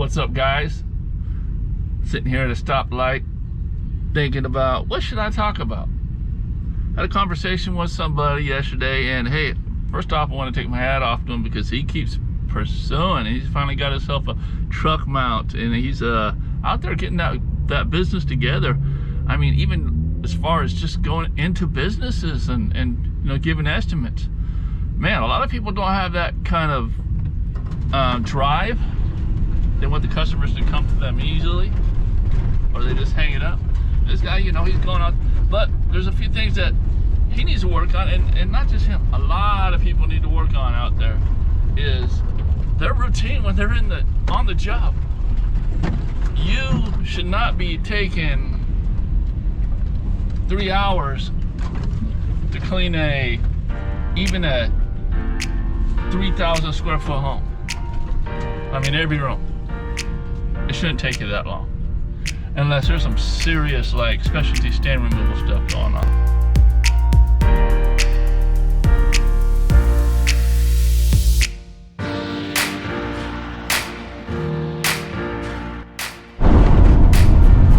What's up, guys? Sitting here at a stoplight thinking about what should I talk about. Had a conversation with somebody yesterday, and hey, first off, I want to take my hat off to him because he keeps pursuing. He's finally got himself a truck mount, and he's out there getting that business together. I mean, even as far as just going into businesses and you know, giving estimates. Man, a lot of people don't have that kind of drive. They want the customers to come to them easily, or they just hang it up. This guy, you know, he's going out, but there's a few things that he needs to work on, and not just him. A lot of people need to work on out there is their routine when they're on the job. You should not be taking 3 hours to clean even a 3,000 square foot home. I mean, every room. It shouldn't take you that long, unless there's some serious, like, specialty stain removal stuff going on.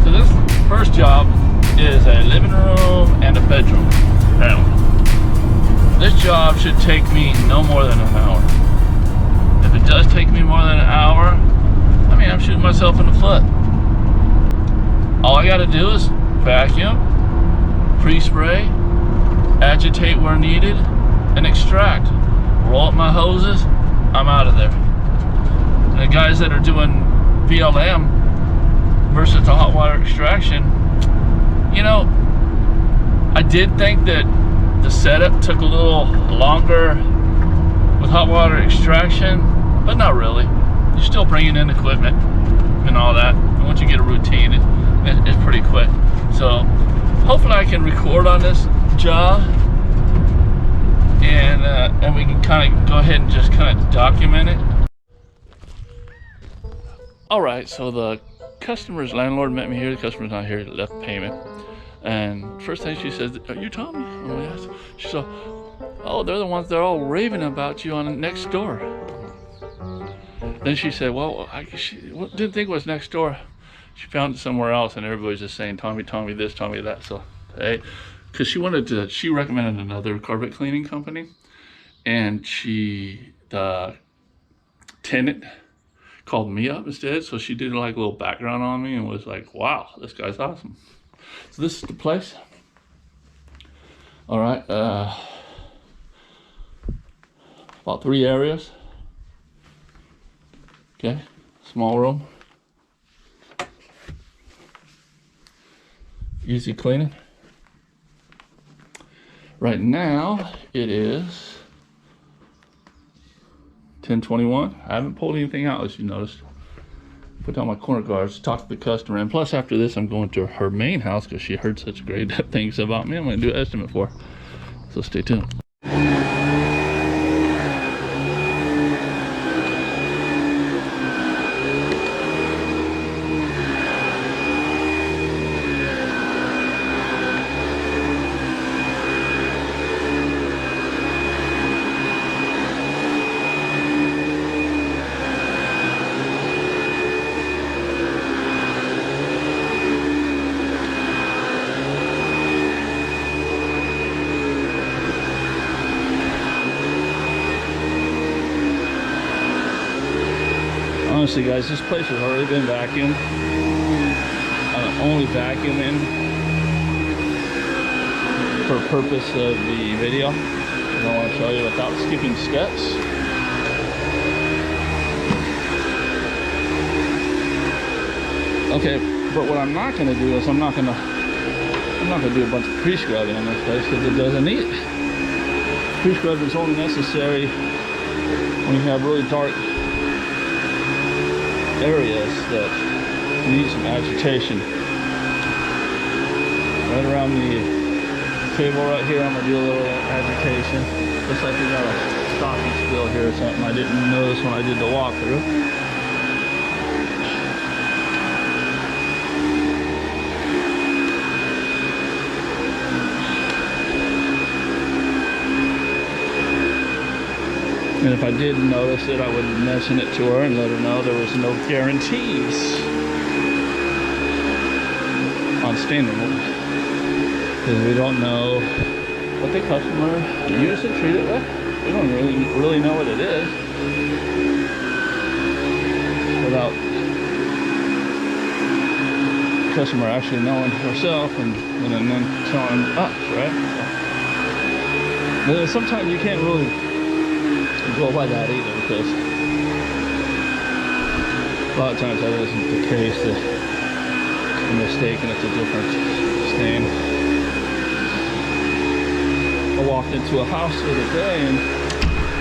So this first job is a living room and a bedroom, apparently. This job should take me no more than an hour. If it does take me more than an hour, I mean, I'm shooting myself in the foot. All I gotta do is vacuum, pre-spray, agitate where needed, and extract. Roll up my hoses, I'm out of there. And the guys that are doing VLM versus the hot water extraction, you know, I did think that the setup took a little longer with hot water extraction, but not really. You're still bringing in equipment and all that. And once you get a routine, it's pretty quick. So hopefully I can record on this job, and we can kind of go ahead and just kind of document it. All right, so the customer's landlord met me here. The customer's not here, left payment. And first thing she says, "Are you Tommy?" Oh, yes. She said, "Oh, they're the ones that are all raving about you on next door." Then she said, "Well, she didn't think it was next door. She found it somewhere else, and everybody's just saying, Tommy this, Tommy that." So, hey, because she recommended another carpet cleaning company, and the tenant called me up instead. So she did like a little background on me and was like, "Wow, this guy's awesome." So this is the place. All right, about 3 areas. Okay, small room. Easy cleaning. Right now it is 10:21. I haven't pulled anything out, as you noticed. Put down my corner guards, talk to the customer, and plus after this I'm going to her main house because she heard such great things about me. I'm going to do an estimate for her. So stay tuned. Honestly, guys, this place has already been vacuumed. I'm only vacuuming for purpose of the video. And I want to show you without skipping steps. Okay, but what I'm not going to do is I'm not going to do a bunch of pre-scrubbing on this place because it doesn't need it. Pre-scrubbing is only necessary when you have really dark areas that need some agitation. Right around the table right here, I'm gonna do a little agitation. Looks like we got a stocking spill here or something. I didn't notice when I did the walkthrough. And if I did notice it, I would mention it to her and let her know there was no guarantees on stain removal, because we don't know what the customer used to treat it with. We don't really know what it is without the customer actually knowing herself and then telling us, right? So, sometimes you can't really go by that either, because a lot of times that isn't the case. The mistake, and it's a different stain. I walked into a house the other day and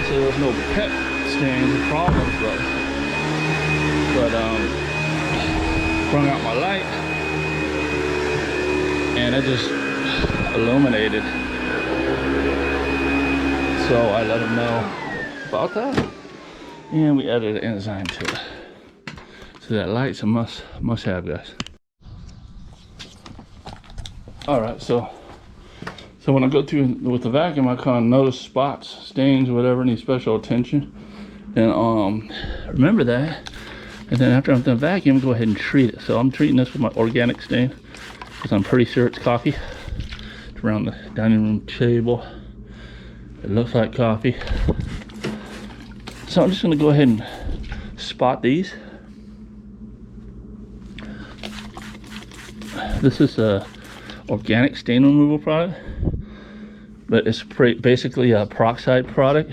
so there was no pet stains or problems, but sprung out my light and it just illuminated. So I let them know about that, and we added an enzyme to it. So that light's a must have, guys. Alright, so when I go through with the vacuum, I kind of notice spots, stains, whatever need special attention, and remember that. And then after I'm done vacuum, go ahead and treat it. So I'm treating this with my organic stain, because I'm pretty sure it's coffee. It's around the dining room table. It looks like coffee. So I'm just going to go ahead and spot these. This is a organic stain removal product, but it's basically a peroxide product,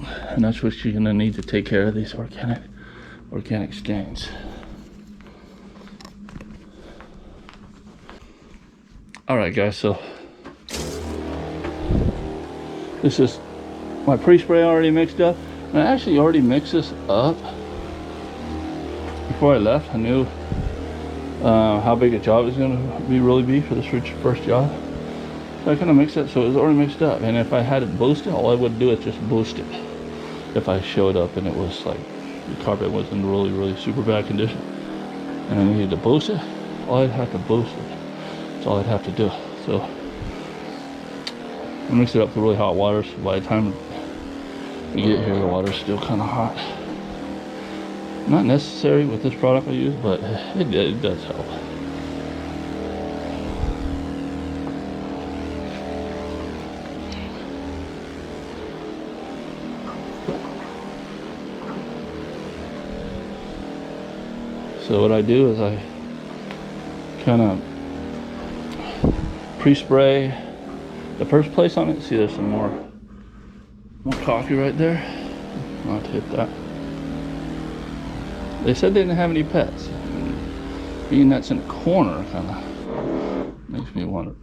and that's what you're going to need to take care of these organic stains. All right, guys, so this is my pre-spray already mixed up, and I actually already mixed this up before I left. I knew how big a job it's going to really be for this first job. So I kind of mixed it so it was already mixed up. And if I had it boosted, all I would do is just boost it. If I showed up and it was like the carpet was in really super bad condition and I needed to boost it, all I'd have to boost it. That's all I'd have to do. So I mixed it up with really hot water, so by the time we get here, the water's still kind of hot. Not necessary with this product I use, but it does help. So what I do is I kind of pre-spray the first place on it. See, there's some more coffee right there. I'll have to hit that. They said they didn't have any pets. Being that's in a corner kind of makes me wonder.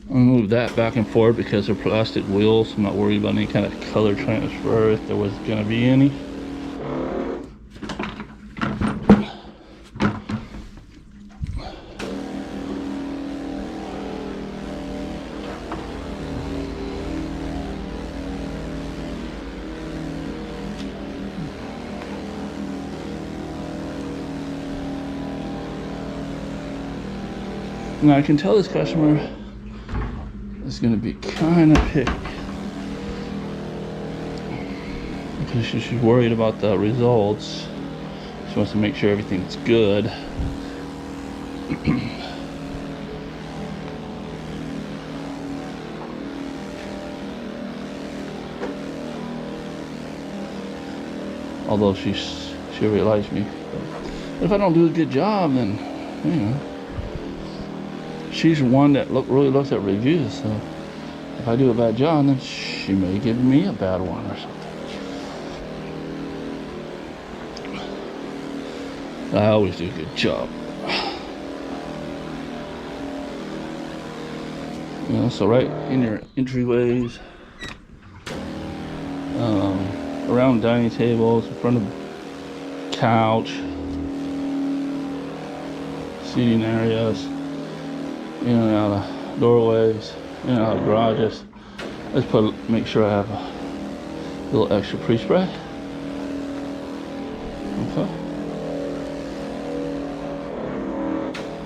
I'll move that back and forth because they're plastic wheels. I'm not worried about any kind of color transfer if there was going to be any. Now I can tell this customer is going to be kind of picky because she's worried about the results. She wants to make sure everything's good. Although she really likes me. But if I don't do a good job, then you know. She's one that really looks at reviews, so if I do a bad job, then she may give me a bad one or something. I always do a good job. You know, so right in your entryways, around dining tables, in front of couch, seating areas, in and out of doorways, in and out of garages. Let's make sure I have a little extra pre-spray. Okay.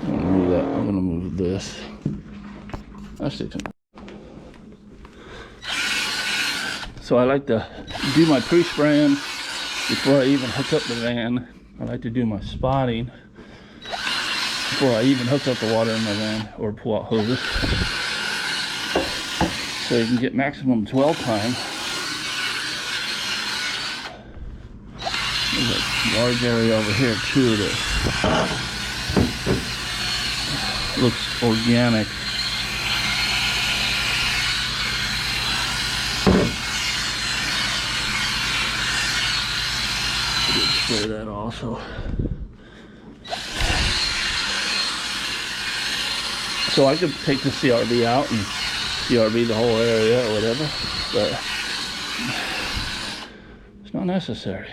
I'm gonna move this. That sticks in. So I like to do my pre-spraying before I even hook up the van. I like to do my spotting before I even hook up the water in my van or pull out hoses, so you can get maximum dwell time. There's a large area over here too that looks organic. Spray that also. So I could take the CRV out and CRV the whole area or whatever, but it's not necessary.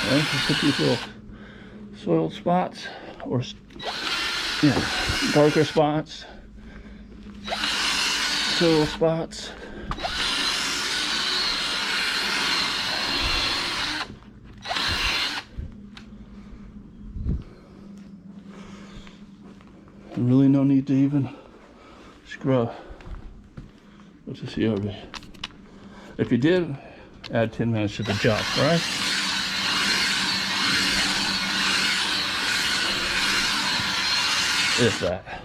Okay, just put these little soiled spots or darker spots, soil spots. Really no need to even scrub with the CRV. If you did, add 10 minutes to the job, right? If that.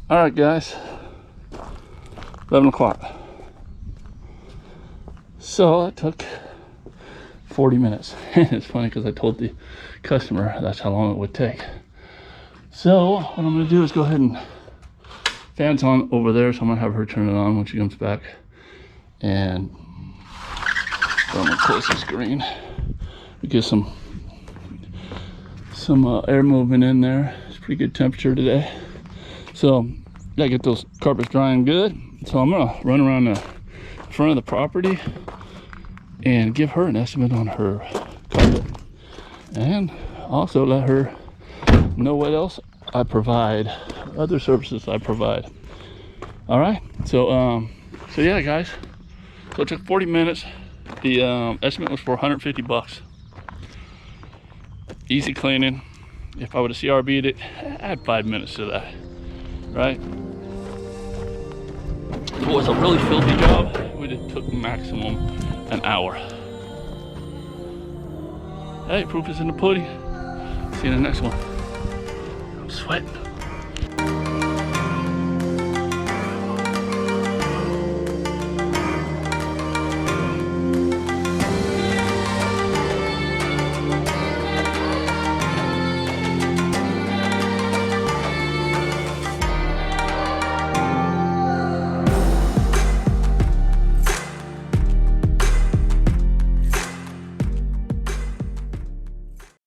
All right, guys, 11 o'clock. So it took 40 minutes. And it's funny because I told the customer that's how long it would take. So what I'm gonna do is go ahead and fan's on over there, so I'm gonna have her turn it on when she comes back. And I'm gonna close the screen. We get some air movement in there. It's pretty good temperature today. So gotta get those carpets drying good. So I'm gonna run around the front of the property and give her an estimate on her carpet, and also let her know what else I provide, other services I provide. All right, so yeah, guys. So it took 40 minutes. The estimate was for 150 bucks. Easy cleaning. If I would have CRB'd it, add 5 minutes to that, right? If it was a really filthy job, it would have took maximum an hour. Hey, proof is in the pudding. See you in the next one. I'm sweating.